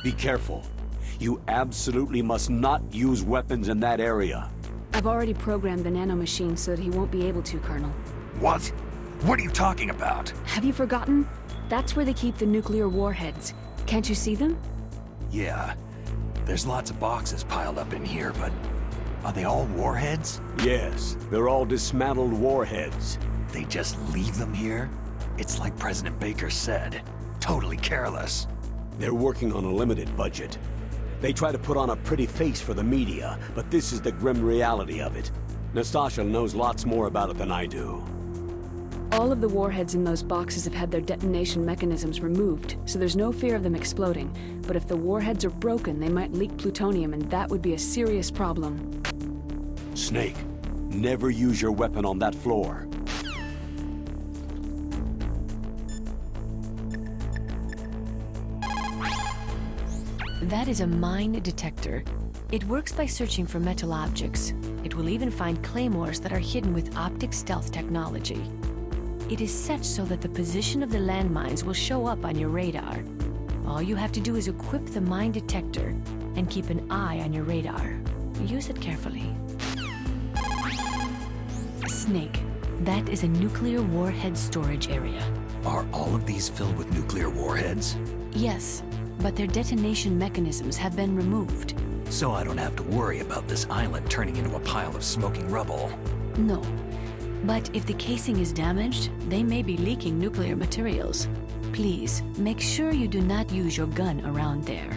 Be careful. You absolutely must not use weapons in that area. I've already programmed the nanomachine so that he won't be able to, Colonel. What? What are you talking about? Have you forgotten? That's where they keep the nuclear warheads. Can't you see them? Yeah. There's lots of boxes piled up in here, but are they all warheads? Yes, they're all dismantled warheads. They just leave them here? It's like President Baker said. Totally careless. They're working on a limited budget. They try to put on a pretty face for the media, but this is the grim reality of it. Nastasha knows lots more about it than I do. All of the warheads in those boxes have had their detonation mechanisms removed, so there's no fear of them exploding. But if the warheads are broken, they might leak plutonium, and that would be a serious problem. Snake, never use your weapon on that floor. That is a mine detector. It works by searching for metal objects. It will even find claymores that are hidden with optic stealth technology. It is set so that the position of the landmines will show up on your radar. All you have to do is equip the mine detector and keep an eye on your radar. Use it carefully. Snake, that is a nuclear warhead storage area. Are all of these filled with nuclear warheads? Yes, but their detonation mechanisms have been removed. So I don't have to worry about this island turning into a pile of smoking rubble. No. But if the casing is damaged, they may be leaking nuclear materials. Please, make sure you do not use your gun around there.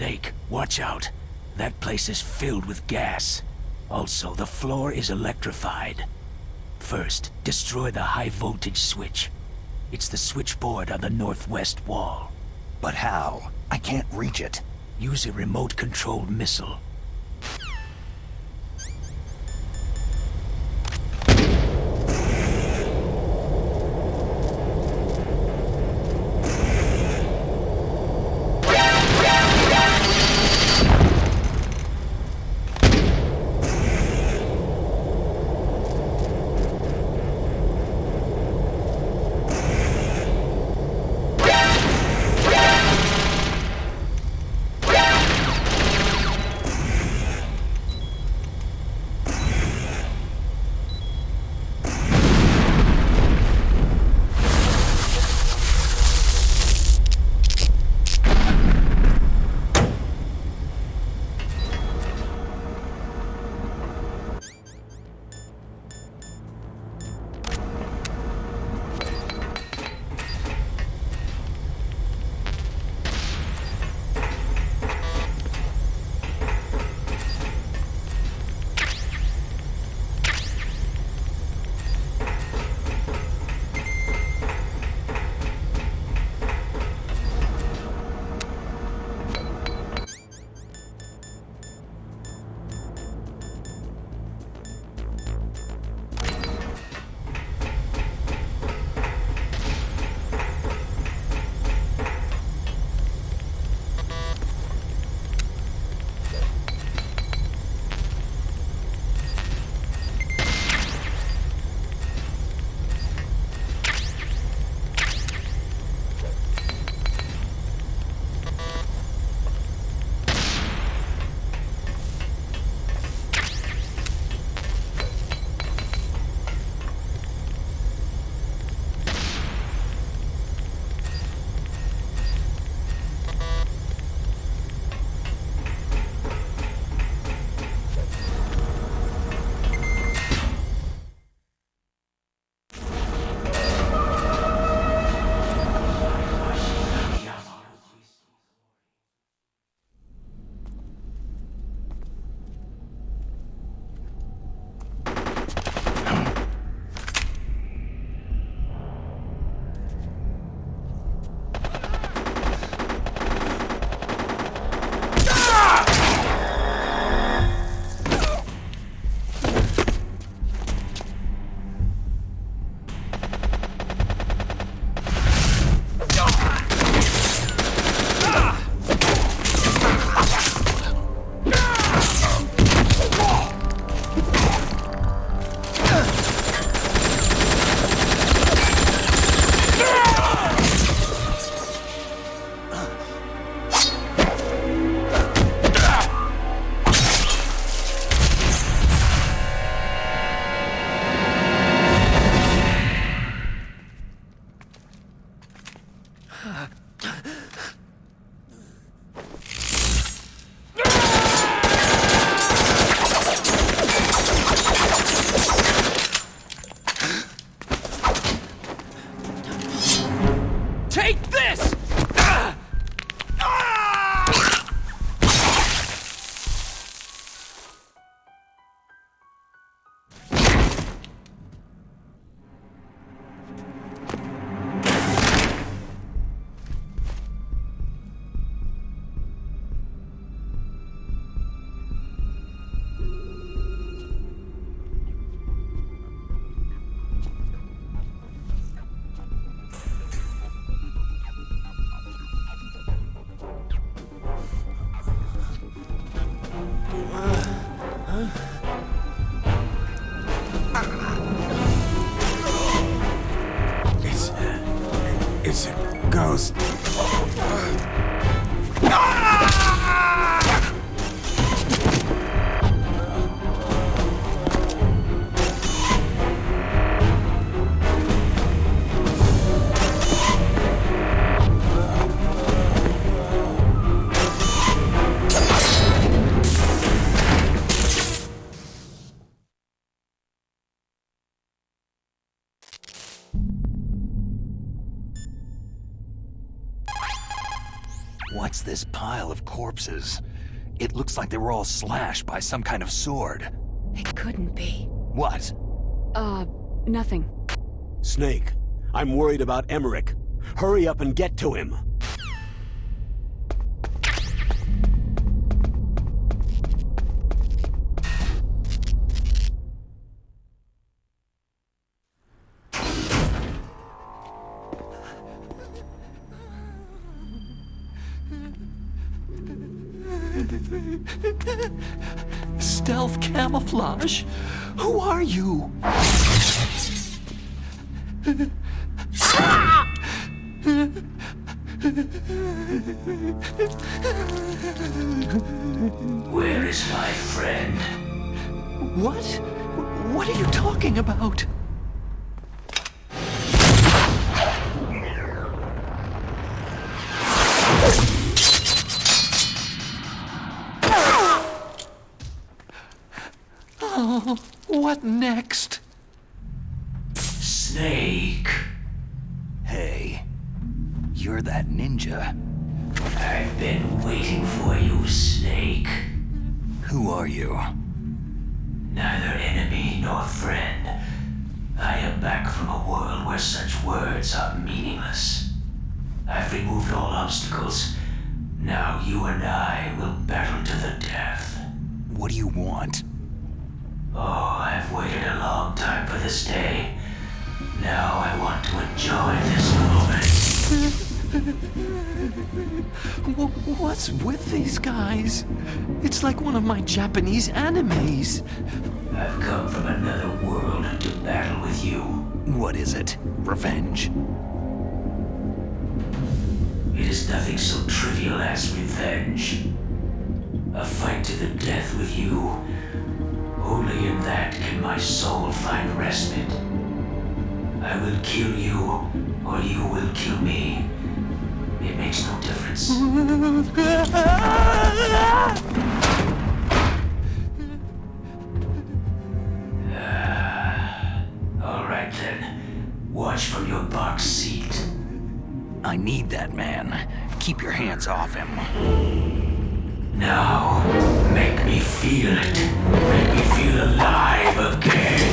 Snake, watch out. That place is filled with gas. Also, the floor is electrified. First, destroy the high-voltage switch. It's the switchboard on the northwest wall. But how? I can't reach it. Use a remote-controlled missile. What's this pile of corpses? It looks like they were all slashed by some kind of sword. It couldn't be. What? Nothing. Snake, I'm worried about Emmerich. Hurry up and get to him. Stealth camouflage? Who are you? Where is my friend? What? What are you talking about? Oh, what next? Snake. Hey, you're that ninja. I've been waiting for you, Snake. Who are you? Neither enemy nor friend. I am back from a world where such words are meaningless. I've removed all obstacles. Now you and I will battle to the death. What do you want? Oh, I've waited a long time for this day. Now I want to enjoy this moment. What's with these guys? It's like one of my Japanese animes. I've come from another world to battle with you. What is it? Revenge? It is nothing so trivial as revenge. A fight to the death with you. Only in that can my soul find respite. I will kill you, or you will kill me. It makes no difference. All right then. Watch from your box seat. I need that man. Keep your hands off him. Now, make me feel it. Make me feel alive again.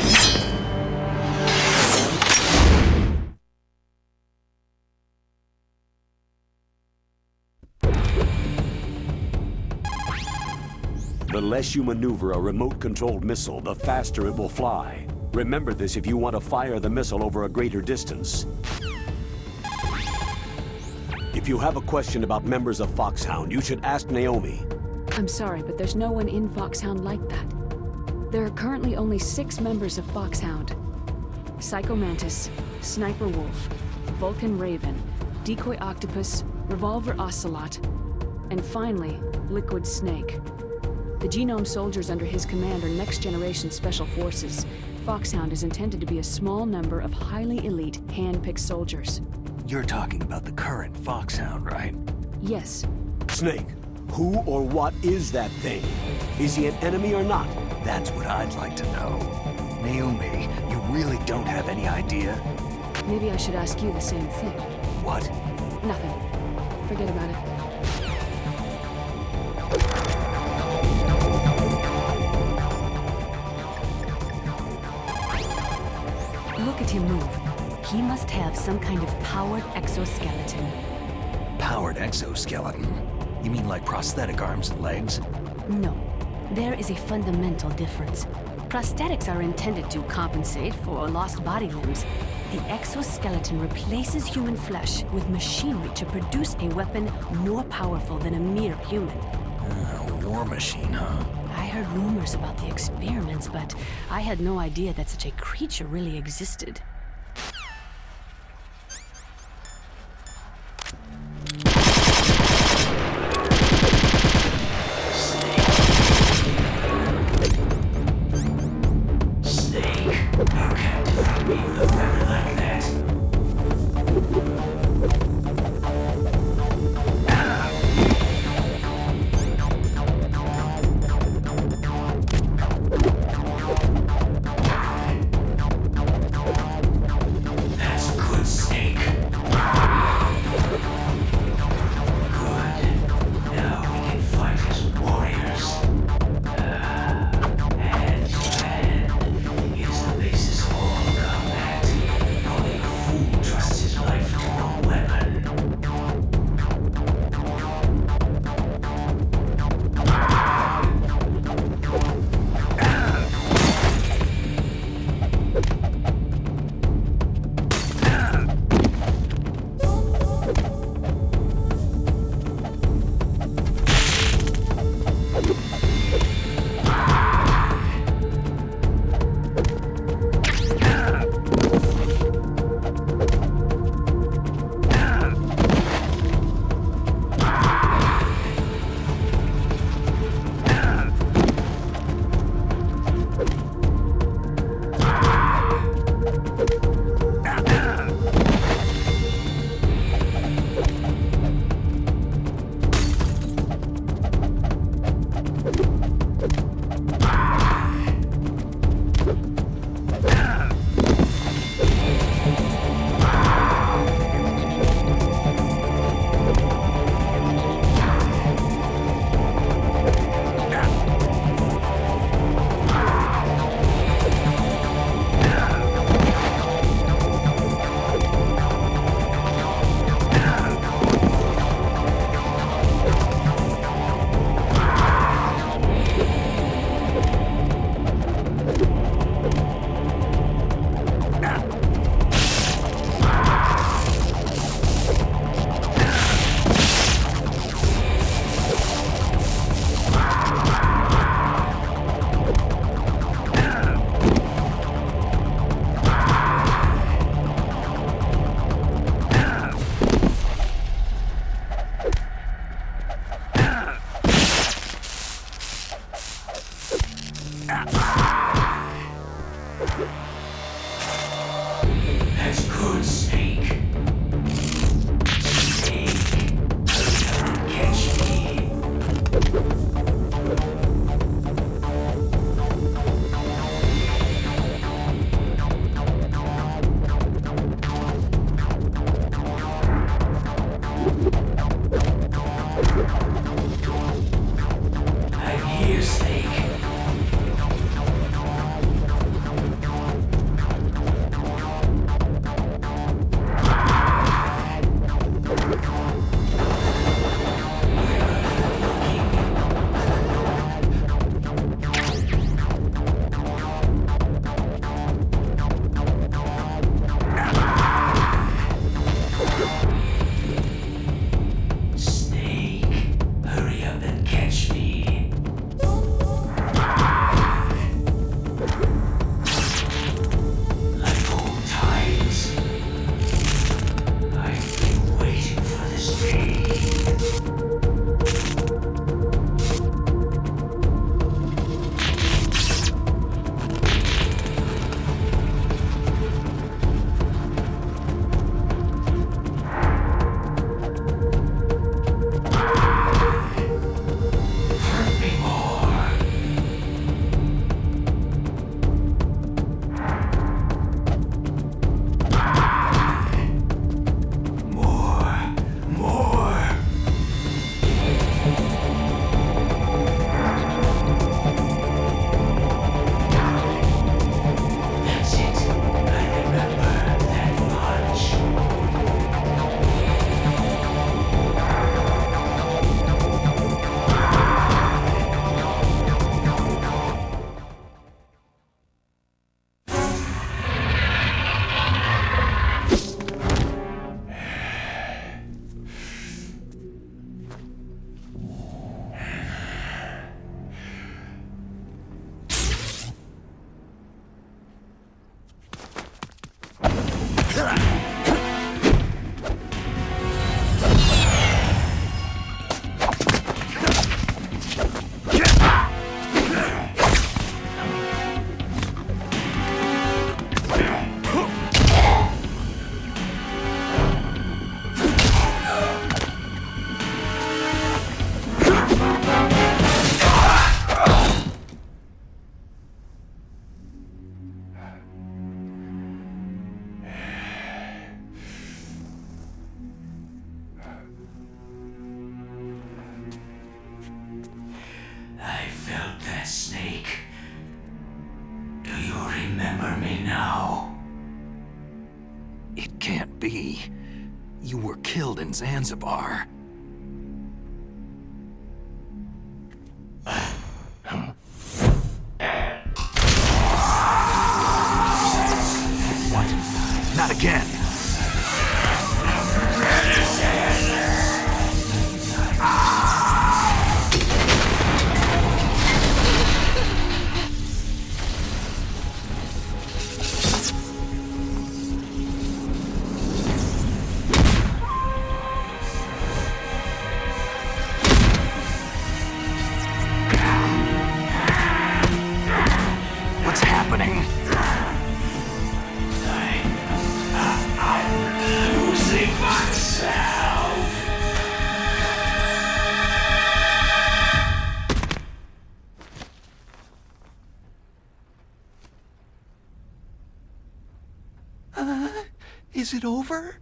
The less you maneuver a remote-controlled missile, the faster it will fly. Remember this if you want to fire the missile over a greater distance. If you have a question about members of Foxhound, you should ask Naomi. I'm sorry, but there's no one in Foxhound like that. There are currently only 6 members of Foxhound. Psycho Mantis, Sniper Wolf, Vulcan Raven, Decoy Octopus, Revolver Ocelot, and finally, Liquid Snake. The Genome soldiers under his command are next-generation special forces. Foxhound is intended to be a small number of highly elite, hand-picked soldiers. You're talking about the current Foxhound, right? Yes. Snake, who or what is that thing? Is he an enemy or not? That's what I'd like to know. Naomi, you really don't have any idea? Maybe I should ask you the same thing. What? Nothing. Forget about it. Look at him move. He must have some kind of powered exoskeleton. Powered exoskeleton? You mean like prosthetic arms and legs? No. There is a fundamental difference. Prosthetics are intended to compensate for lost body limbs. The exoskeleton replaces human flesh with machinery to produce a weapon more powerful than a mere human. A war machine, huh? I heard rumors about the experiments, but I had no idea that such a creature really existed. That's good, Snake. Snake, catch me. I'm here, Snake. Snake, hurry up and catch me. Like old times. I've been waiting for this day. Hurt me more. More. That's it. I remember that much. I felt that, Snake. Do you remember me now? It can't be. You were killed in Zanzibar. What? Not again. What's happening? I'm losing myself. Is it over?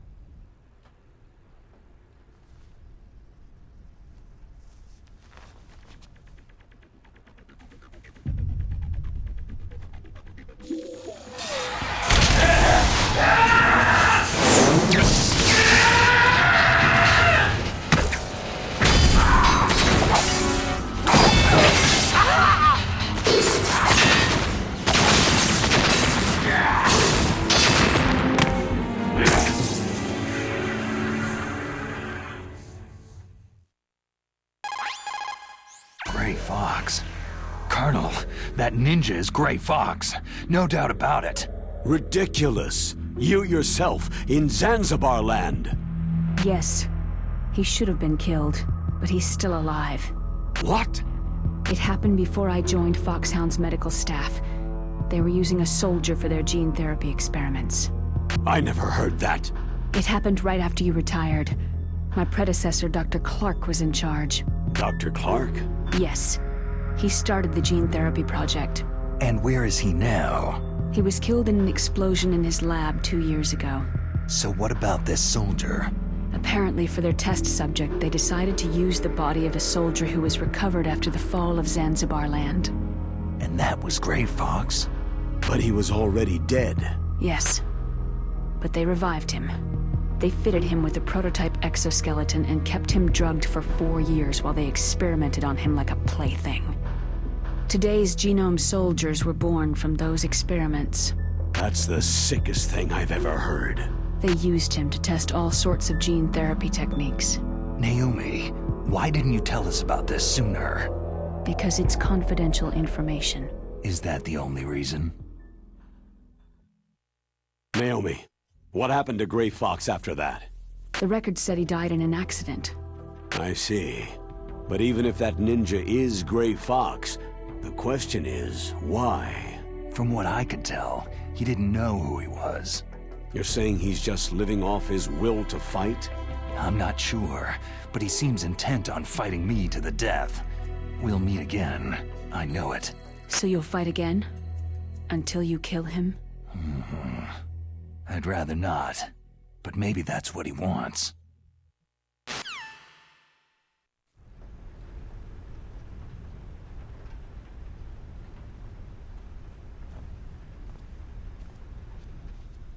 Gray Fox. Colonel, that ninja is Gray Fox. No doubt about it. Ridiculous. You yourself in Zanzibar land. Yes. He should have been killed, but he's still alive. What? It happened before I joined Foxhound's medical staff. They were using a soldier for their gene therapy experiments. I never heard that. It happened right after you retired. My predecessor, Dr. Clark, was in charge. Dr. Clark? Yes. He started the gene therapy project. And where is he now? He was killed in an explosion in his lab 2 years ago. So what about this soldier? Apparently, for their test subject, they decided to use the body of a soldier who was recovered after the fall of Zanzibar land. And that was Gray Fox? But he was already dead. Yes. But they revived him. They fitted him with a prototype exoskeleton and kept him drugged for 4 years while they experimented on him like a plaything. Today's genome soldiers were born from those experiments. That's the sickest thing I've ever heard. They used him to test all sorts of gene therapy techniques. Naomi, why didn't you tell us about this sooner? Because it's confidential information. Is that the only reason? Naomi, what happened to Gray Fox after that? The record said he died in an accident. I see. But even if that ninja is Gray Fox, the question is, why? From what I could tell, he didn't know who he was. You're saying he's just living off his will to fight? I'm not sure, but he seems intent on fighting me to the death. We'll meet again. I know it. So you'll fight again? Until you kill him? I'd rather not, but maybe that's what he wants.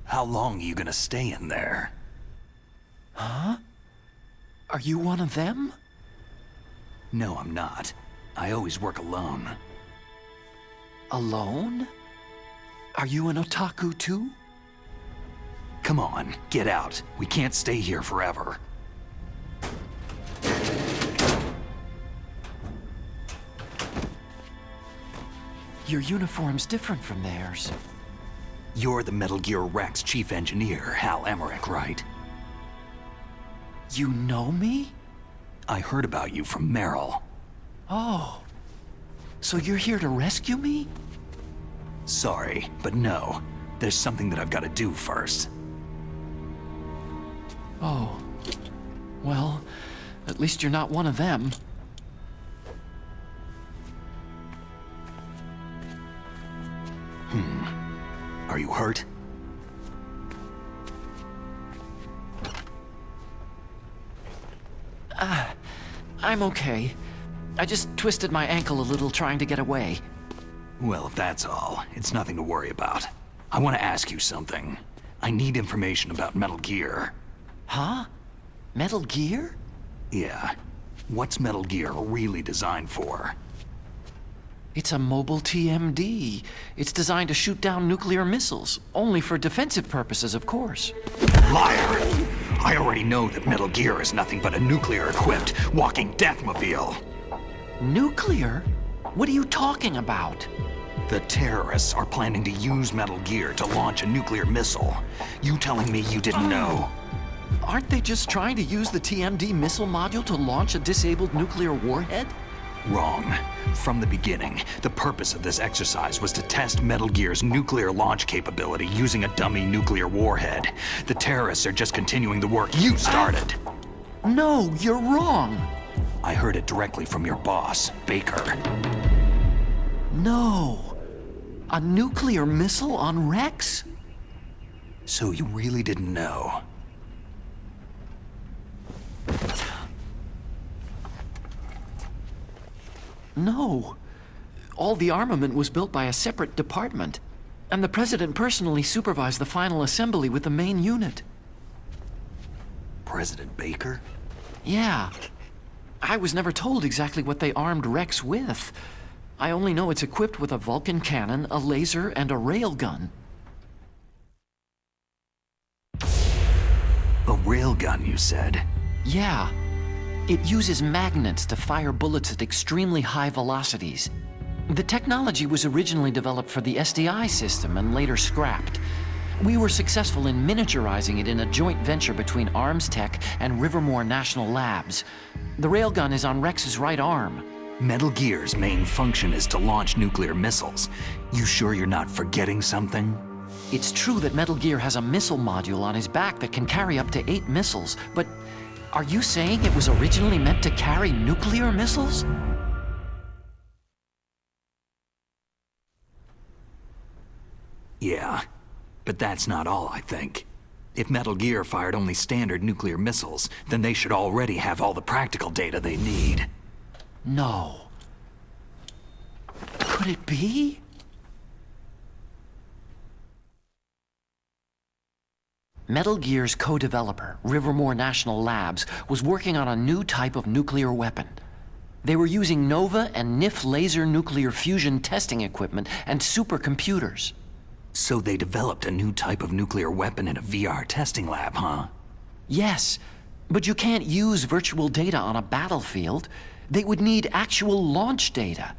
How long are you gonna stay in there? Huh? Are you one of them? No, I'm not. I always work alone. Alone? Are you an otaku too? Come on, get out. We can't stay here forever. Your uniform's different from theirs. You're the Metal Gear Rex chief engineer, Hal Emmerich, right? You know me? I heard about you from Meryl. Oh. So you're here to rescue me? Sorry, but no. There's something that I've got to do first. Oh. Well, at least you're not one of them. Are you hurt? I'm okay. I just twisted my ankle a little trying to get away. Well, if that's all, it's nothing to worry about. I want to ask you something. I need information about Metal Gear. Huh? Metal Gear? Yeah. What's Metal Gear really designed for? It's a mobile TMD. It's designed to shoot down nuclear missiles. Only for defensive purposes, of course. Liar! I already know that Metal Gear is nothing but a nuclear-equipped walking deathmobile. Nuclear? What are you talking about? The terrorists are planning to use Metal Gear to launch a nuclear missile. You telling me you didn't know? Aren't they just trying to use the TMD missile module to launch a disabled nuclear warhead? Wrong. From the beginning, the purpose of this exercise was to test Metal Gear's nuclear launch capability using a dummy nuclear warhead. The terrorists are just continuing the work you started. No, you're wrong. I heard it directly from your boss, Baker. No. A nuclear missile on Rex? So you really didn't know? No. All the armament was built by a separate department, and the President personally supervised the final assembly with the main unit. President Baker? Yeah. I was never told exactly what they armed Rex with. I only know it's equipped with a Vulcan cannon, a laser, and a railgun. A railgun, you said? Yeah. It uses magnets to fire bullets at extremely high velocities. The technology was originally developed for the SDI system and later scrapped. We were successful in miniaturizing it in a joint venture between Arms Tech and Rivermore National Labs. The railgun is on Rex's right arm. Metal Gear's main function is to launch nuclear missiles. You sure you're not forgetting something? It's true that Metal Gear has a missile module on his back that can carry up to 8 missiles, but are you saying it was originally meant to carry nuclear missiles? Yeah, but that's not all, I think. If Metal Gear fired only standard nuclear missiles, then they should already have all the practical data they need. No. Could it be? Metal Gear's co-developer, Rivermore National Labs, was working on a new type of nuclear weapon. They were using NOVA and NIF laser nuclear fusion testing equipment and supercomputers. So they developed a new type of nuclear weapon in a VR testing lab, huh? Yes, but you can't use virtual data on a battlefield. They would need actual launch data.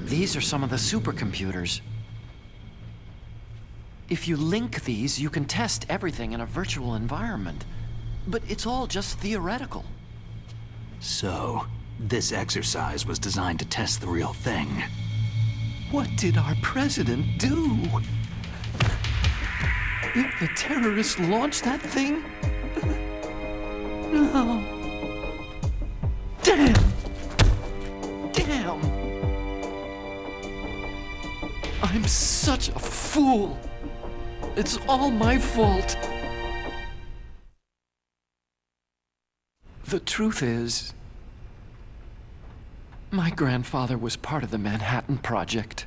These are some of the supercomputers. If you link these, you can test everything in a virtual environment. But it's all just theoretical. So, this exercise was designed to test the real thing. What did our president do? If the terrorists launched that thing? No. Damn! Damn! I'm such a fool! It's all my fault! The truth is, my grandfather was part of the Manhattan Project.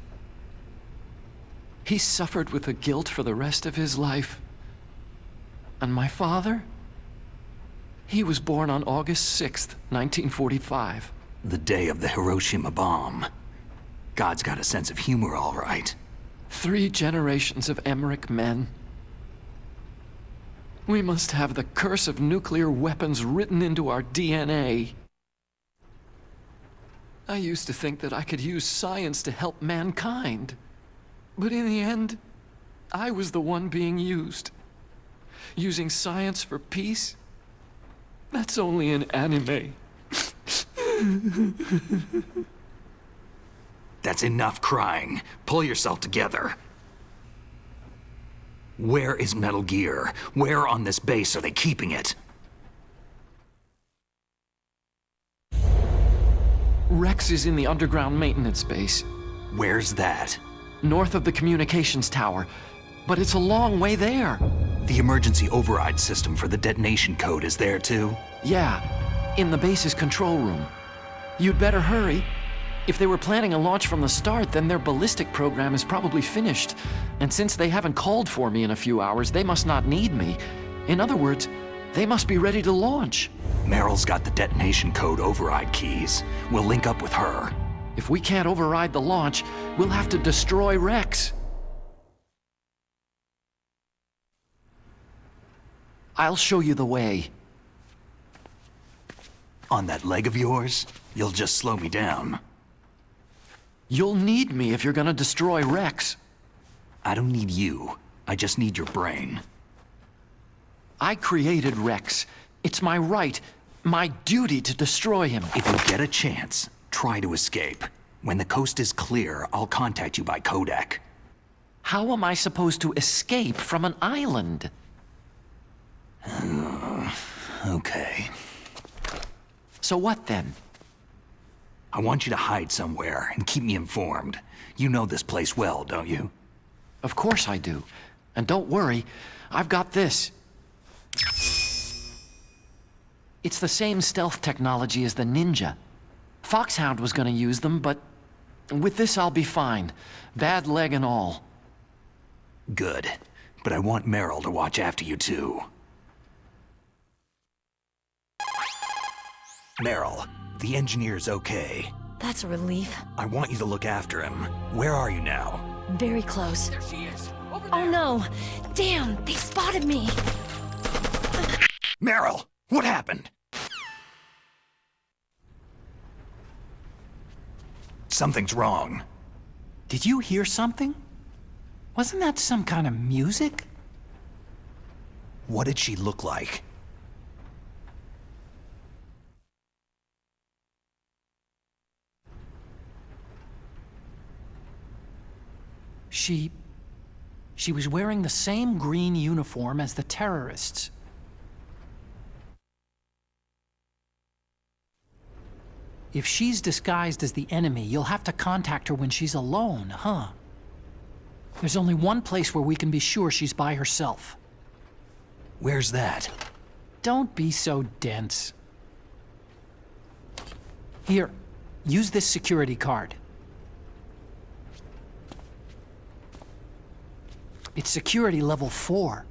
He suffered with the guilt for the rest of his life. And my father? He was born on August 6th, 1945. The day of the Hiroshima bomb. God's got a sense of humor, all right. 3 generations of Emmerich men. We must have the curse of nuclear weapons written into our DNA. I used to think that I could use science to help mankind. But in the end, I was the one being used. Using science for peace? That's only in anime. That's enough crying. Pull yourself together. Where is Metal Gear? Where on this base are they keeping it? Rex is in the underground maintenance base. Where's that? North of the communications tower. But it's a long way there. The emergency override system for the detonation code is there too? Yeah, in the base's control room. You'd better hurry. If they were planning a launch from the start, then their ballistic program is probably finished. And since they haven't called for me in a few hours, they must not need me. In other words, they must be ready to launch. Meryl's got the detonation code override keys. We'll link up with her. If we can't override the launch, we'll have to destroy Rex. I'll show you the way. On that leg of yours, you'll just slow me down. You'll need me if you're gonna destroy Rex. I don't need you. I just need your brain. I created Rex. It's my right, my duty to destroy him. If you get a chance, try to escape. When the coast is clear, I'll contact you by codec. How am I supposed to escape from an island? Okay. So what then? I want you to hide somewhere and keep me informed. You know this place well, don't you? Of course I do. And don't worry, I've got this. It's the same stealth technology as the Ninja. Foxhound was gonna use them, but with this I'll be fine. Bad leg and all. Good. But I want Meryl to watch after you too. Meryl, the engineer's okay. That's a relief. I want you to look after him. Where are you now? Very close. There she is. Oh no! Damn, they spotted me! Meryl, what happened? Something's wrong. Did you hear something? Wasn't that some kind of music? What did she look like? She was wearing the same green uniform as the terrorists. If she's disguised as the enemy, you'll have to contact her when she's alone, huh? There's only one place where we can be sure she's by herself. Where's that? Don't be so dense. Here, use this security card. It's security level 4.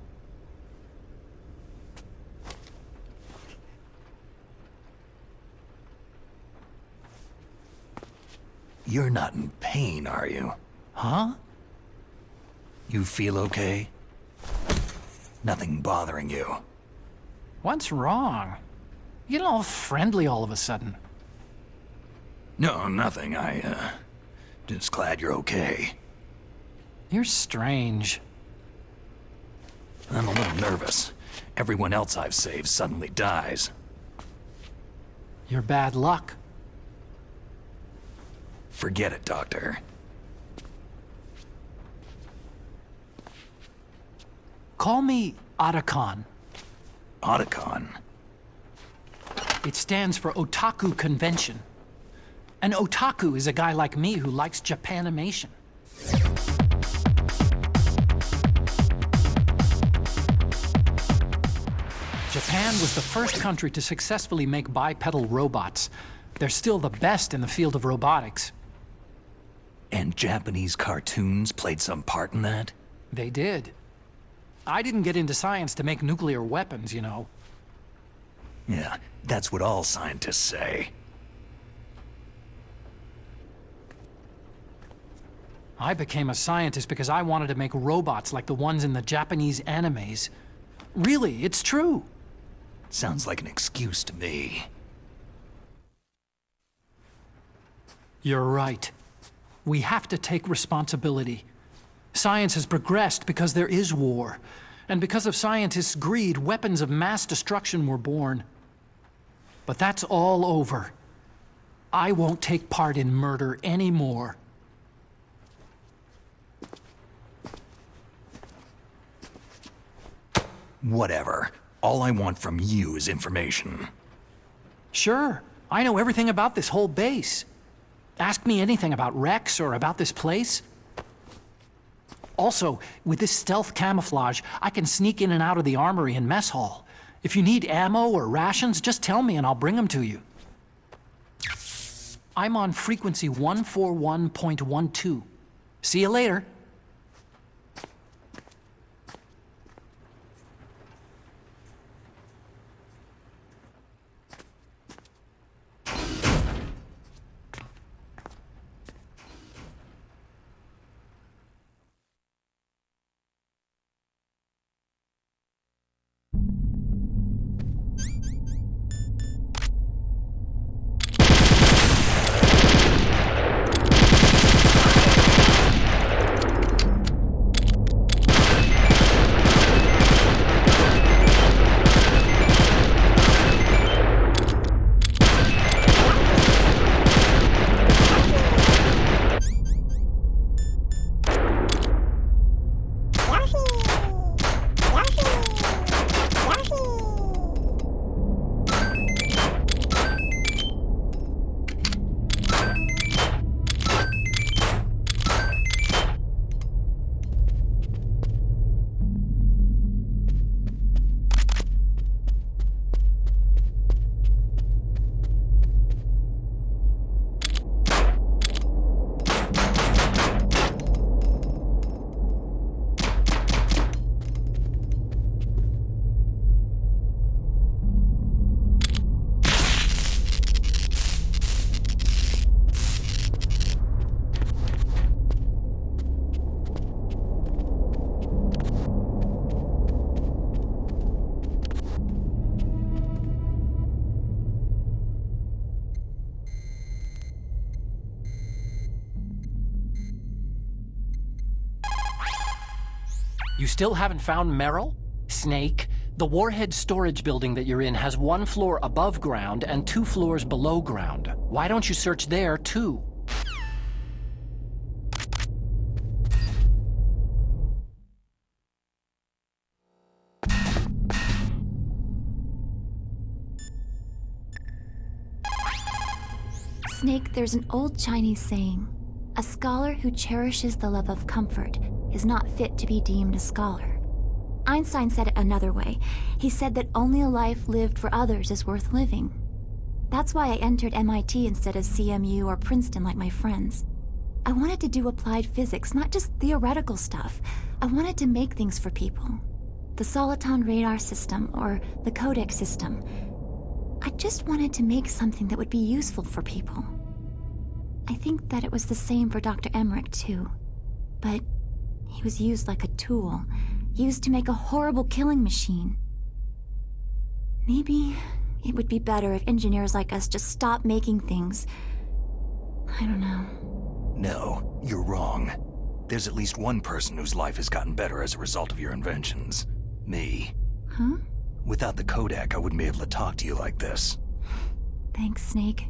You're not in pain, are you? Huh? You feel okay? Nothing bothering you? What's wrong? You get all friendly all of a sudden. No, nothing. Just glad you're okay. You're strange. I'm a little nervous. Everyone else I've saved suddenly dies. You're bad luck. Forget it, Doctor. Call me Otacon. Otacon? It stands for Otaku Convention. An otaku is a guy like me who likes Japanimation. Japan was the first country to successfully make bipedal robots. They're still the best in the field of robotics. And Japanese cartoons played some part in that? They did. I didn't get into science to make nuclear weapons, you know. Yeah, that's what all scientists say. I became a scientist because I wanted to make robots like the ones in the Japanese animes. Really, it's true. Sounds like an excuse to me. You're right. We have to take responsibility. Science has progressed because there is war. And because of scientists' greed, weapons of mass destruction were born. But that's all over. I won't take part in murder anymore. Whatever. All I want from you is information. Sure. I know everything about this whole base. Ask me anything about Rex or about this place. Also, with this stealth camouflage, I can sneak in and out of the armory and mess hall. If you need ammo or rations, just tell me and I'll bring them to you. I'm on frequency 141.12. See you later. You still haven't found Meryl? Snake, the warhead storage building that you're in has 1 floor above ground and 2 floors below ground. Why don't you search there, too? There's an old Chinese saying, a scholar who cherishes the love of comfort is not fit to be deemed a scholar. Einstein said it another way. He said that only a life lived for others is worth living. That's why I entered MIT instead of CMU or Princeton like my friends. I wanted to do applied physics, not just theoretical stuff. I wanted to make things for people. The Soliton radar system, or the codec system. I just wanted to make something that would be useful for people. I think that it was the same for Dr. Emmerich, too. But he was used like a tool, used to make a horrible killing machine. Maybe it would be better if engineers like us just stopped making things. I don't know. No, you're wrong. There's at least one person whose life has gotten better as a result of your inventions. Me. Huh? Without the codec, I wouldn't be able to talk to you like this. Thanks, Snake.